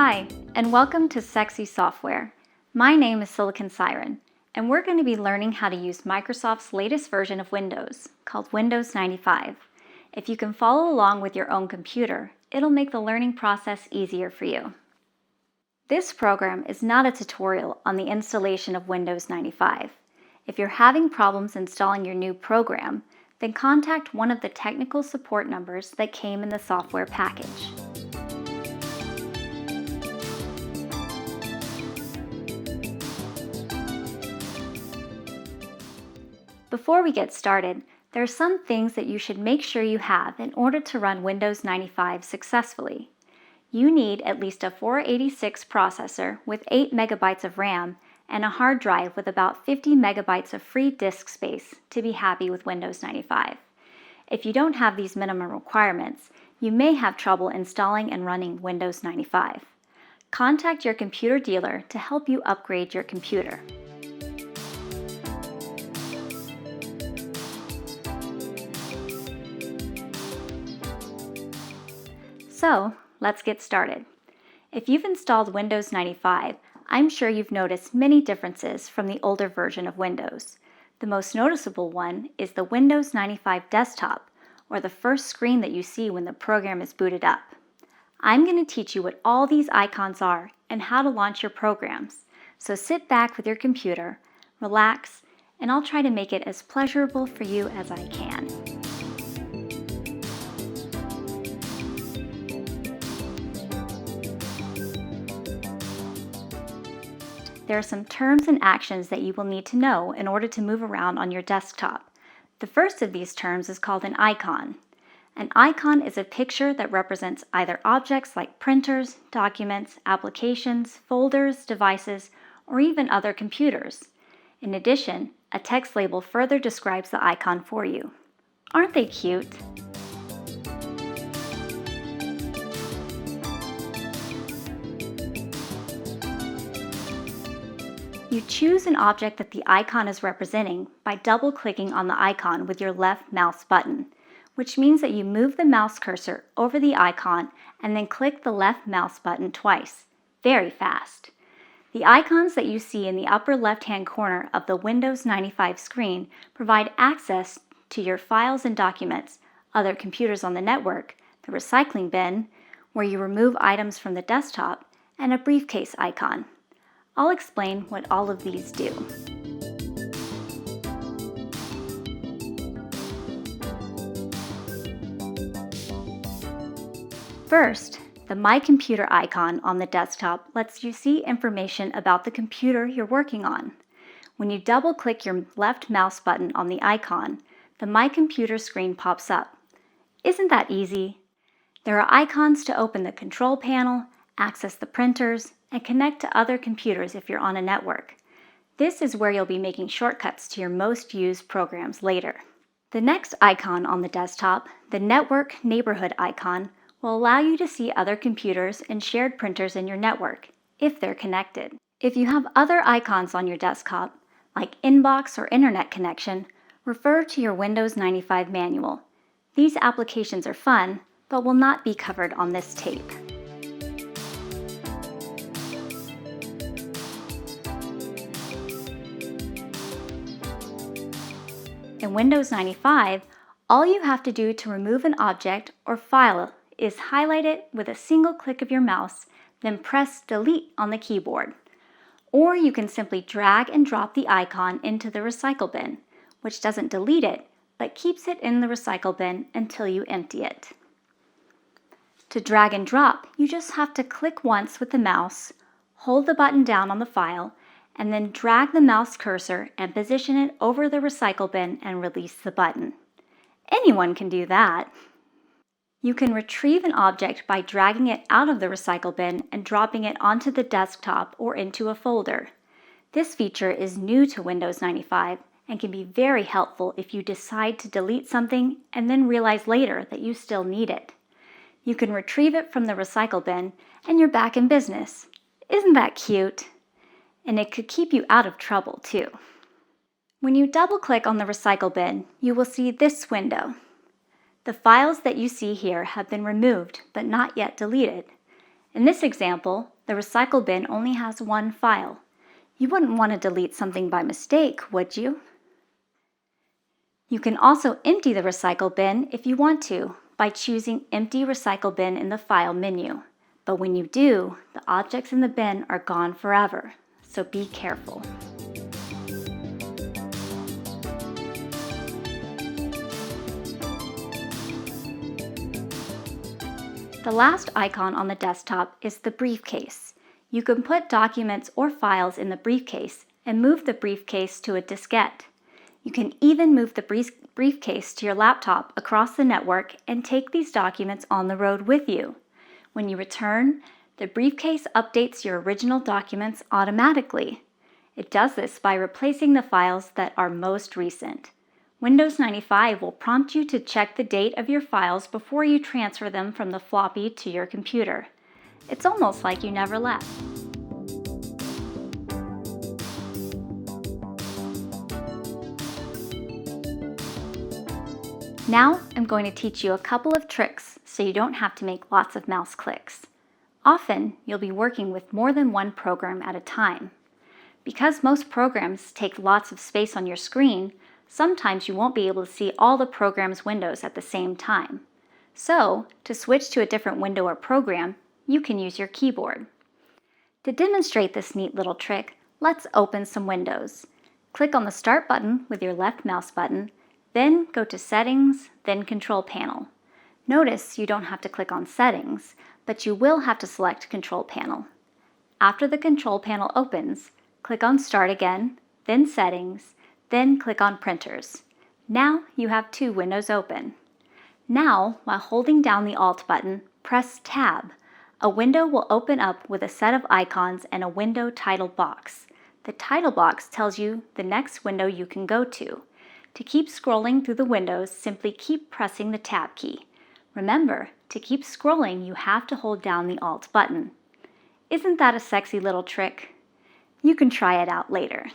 Hi, and welcome to Sexy Software. My name is Siren, and we're going to be learning how to use Microsoft's latest version of Windows, called Windows 95. If you can follow along with your own computer, it'll make the learning process easier for you. This program is not a tutorial on the installation of Windows 95. If you're having problems installing your new program, then contact one of the technical support numbers that came in the software package. Before we get started, there are some things that you should make sure you have in order to run Windows 95 successfully. You need at least a 486 processor with 8 megabytes of RAM and a hard drive with about 50 megabytes of free disk space to be happy with Windows 95. If you don't have these minimum requirements, you may have trouble installing and running Windows 95. Contact your computer dealer to help you upgrade your computer. So, let's get started. If you've installed Windows 95, I'm sure you've noticed many differences from the older version of Windows. The most noticeable one is the Windows 95 desktop, or the first screen that you see when the program is booted up. I'm going to teach you what all these icons are and how to launch your programs. So sit back with your computer, relax, and I'll try to make it as pleasurable for you as I can. There are some terms and actions that you will need to know in order to move around on your desktop. The first of these terms is called an icon. An icon is a picture that represents either objects like printers, documents, applications, folders, devices, or even other computers. In addition, a text label further describes the icon for you. Aren't they cute? You choose an object that the icon is representing by double-clicking on the icon with your left mouse button, which means that you move the mouse cursor over the icon and then click the left mouse button twice. Very fast. The icons that you see in the upper left-hand corner of the Windows 95 screen provide access to your files and documents, other computers on the network, the recycling bin, where you remove items from the desktop, and a briefcase icon. I'll explain what all of these do. First, the My Computer icon on the desktop lets you see information about the computer you're working on. When you double-click your left mouse button on the icon, the My Computer screen pops up. Isn't that easy? There are icons to open the control panel, access the printers, and connect to other computers if you're on a network. This is where you'll be making shortcuts to your most used programs later. The next icon on the desktop, the Network Neighborhood icon, will allow you to see other computers and shared printers in your network, if they're connected. If you have other icons on your desktop, like Inbox or Internet Connection, refer to your Windows 95 manual. These applications are fun, but will not be covered on this tape. In Windows 95, all you have to do to remove an object or file is highlight it with a single click of your mouse, then press Delete on the keyboard. Or you can simply drag and drop the icon into the recycle bin, which doesn't delete it, but keeps it in the recycle bin until you empty it. To drag and drop, you just have to click once with the mouse, hold the button down on the file, and then drag the mouse cursor and position it over the recycle bin and release the button. Anyone can do that. You can retrieve an object by dragging it out of the recycle bin and dropping it onto the desktop or into a folder. This feature is new to Windows 95 and can be very helpful if you decide to delete something and then realize later that you still need it. You can retrieve it from the recycle bin and you're back in business. Isn't that cute? And it could keep you out of trouble too. When you double-click on the recycle bin, you will see this window. The files that you see here have been removed but not yet deleted. In this example, the recycle bin only has one file. You wouldn't want to delete something by mistake, would you? You can also empty the recycle bin if you want to by choosing Empty Recycle Bin in the File menu. But when you do, the objects in the bin are gone forever, so be careful. The last icon on the desktop is the briefcase. You can put documents or files in the briefcase and move the briefcase to a diskette. You can even move the briefcase to your laptop across the network and take these documents on the road with you. When you return, the briefcase updates your original documents automatically. It does this by replacing the files that are most recent. Windows 95 will prompt you to check the date of your files before you transfer them from the floppy to your computer. It's almost like you never left. Now I'm going to teach you a couple of tricks so you don't have to make lots of mouse clicks. Often you'll be working with more than one program at a time. Because most programs take lots of space on your screen, sometimes you won't be able to see all the program's windows at the same time. So, to switch to a different window or program, you can use your keyboard. To demonstrate this neat little trick, let's open some windows. Click on the Start button with your left mouse button, then go to Settings, then Control Panel. Notice you don't have to click on Settings, but you will have to select Control Panel. After the Control Panel opens, click on Start again, then Settings, then click on Printers. Now you have two windows open. Now, while holding down the Alt button, press Tab. A window will open up with a set of icons and a window title box. The title box tells you the next window you can go to. To keep scrolling through the windows, simply keep pressing the Tab key. Remember, to keep scrolling, you have to hold down the Alt button. Isn't that a sexy little trick? You can try it out later.